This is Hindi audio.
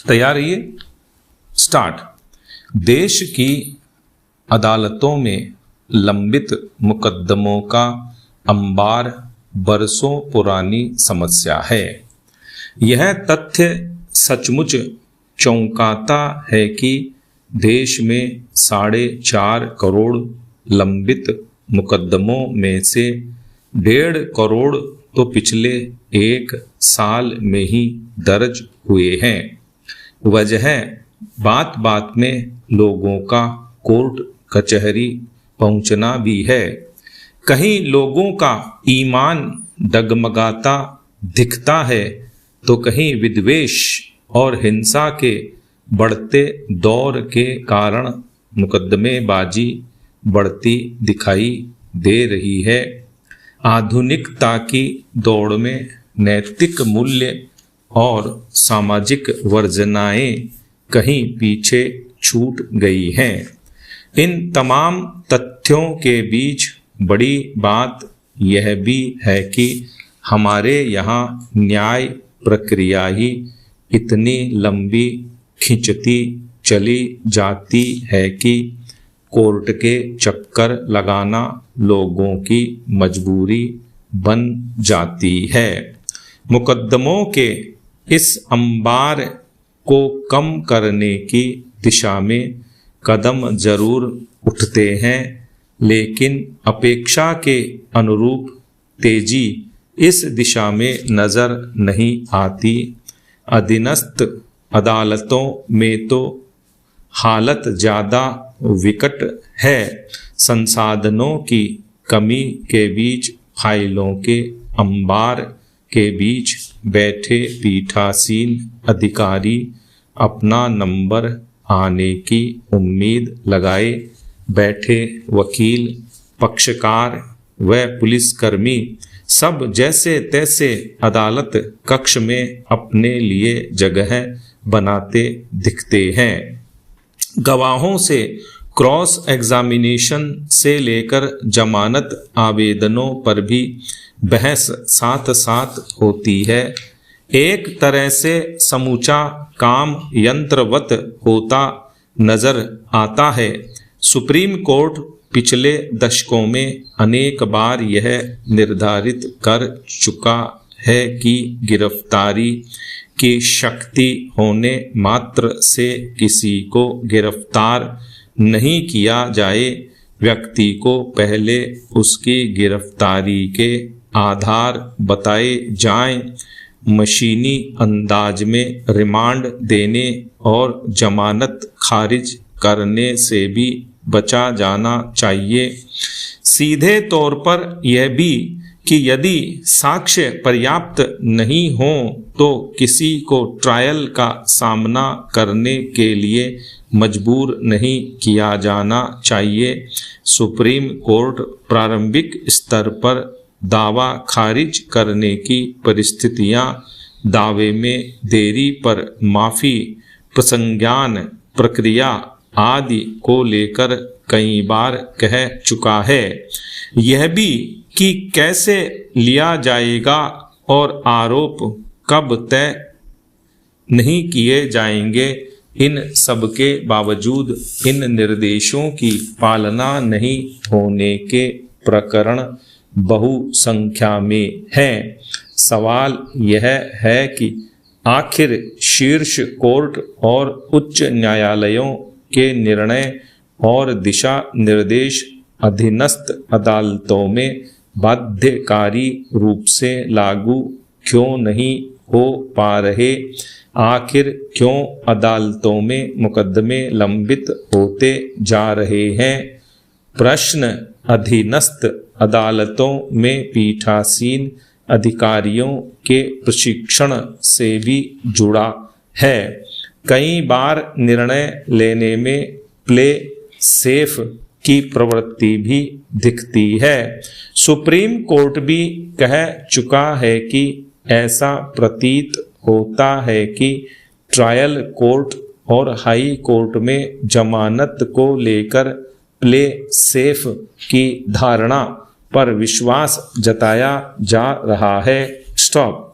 तैयार रहिए, स्टार्ट। देश की अदालतों में लंबित मुकद्दमों का अंबार बरसों पुरानी समस्या है। यह तथ्य सचमुच चौंकाता है कि देश में 4.5 करोड़ लंबित मुकद्दमों में से 1.5 करोड़ तो पिछले 1 साल में ही दर्ज हुए हैं। वजह बात बात में लोगों का कोर्ट कचहरी पहुंचना भी है। कहीं लोगों का ईमान डगमगाता दिखता है तो कहीं विद्वेष और हिंसा के बढ़ते दौर के कारण मुकदमेबाजी बढ़ती दिखाई दे रही है। आधुनिकता की दौड़ में नैतिक मूल्य और सामाजिक वर्जनाएं कहीं पीछे छूट गई हैं। इन तमाम तथ्यों के बीच बड़ी बात यह भी है कि हमारे यहाँ न्याय प्रक्रिया ही इतनी लंबी खिंचती चली जाती है कि कोर्ट के चक्कर लगाना लोगों की मजबूरी बन जाती है। मुकद्दमों के इस अंबार को कम करने की दिशा में कदम जरूर उठते हैं, लेकिन अपेक्षा के अनुरूप तेजी इस दिशा में नजर नहीं आती। अधीनस्थ अदालतों में तो हालत ज़्यादा विकट है। संसाधनों की कमी के बीच फाइलों के अंबार के बीच बैठे पीठासीन अधिकारी अपना नंबर आने की उम्मीद लगाए बैठे वकील, पक्षकार व पुलिसकर्मी सब जैसे तैसे अदालत कक्ष में अपने लिए जगह बनाते दिखते हैं। गवाहों से क्रॉस एग्जामिनेशन से लेकर जमानत आवेदनों पर भी बहस साथ साथ होती है। एक तरह से समूचा काम यंत्रवत होता नजर आता है। सुप्रीम कोर्ट पिछले दशकों में अनेक बार यह निर्धारित कर चुका है कि गिरफ्तारी की शक्ति होने मात्र से किसी को गिरफ्तार नहीं किया जाए। व्यक्ति को पहले उसकी गिरफ्तारी के आधार बताए जाएं। मशीनी अंदाज में रिमांड देने और जमानत खारिज करने से भी बचा जाना चाहिए। सीधे तौर पर यह भी कि यदि साक्ष्य पर्याप्त नहीं हो तो किसी को ट्रायल का सामना करने के लिए मजबूर नहीं किया जाना चाहिए। सुप्रीम कोर्ट प्रारंभिक स्तर पर दावा खारिज करने की परिस्थितियां, दावे में देरी पर माफी, प्रसंज्ञान प्रक्रिया आदि को लेकर कई बार कह चुका है। यह भी कि कैसे लिया जाएगा और आरोप कब तय नहीं किए जाएंगे, इन सब के बावजूद इन निर्देशों की पालना नहीं होने के प्रकरण बहुसंख्या में हैं। सवाल यह है कि आखिर शीर्ष कोर्ट और उच्च न्यायालयों के निर्णय और दिशा निर्देश अधीनस्थ अदालतों में बाध्यकारी रूप से लागू क्यों नहीं हो पा रहे? आखिर क्यों अदालतों में मुकदमे लंबित होते जा रहे हैं? प्रश्न अधीनस्थ अदालतों में पीठासीन अधिकारियों के प्रशिक्षण से भी जुड़ा है। कई बार निर्णय लेने में प्ले सेफ की प्रवृत्ति भी दिखती है। सुप्रीम कोर्ट भी कह चुका है कि ऐसा प्रतीत होता है कि ट्रायल कोर्ट और हाई कोर्ट में जमानत को लेकर प्ले सेफ की धारणा पर विश्वास जताया जा रहा है। स्टॉप।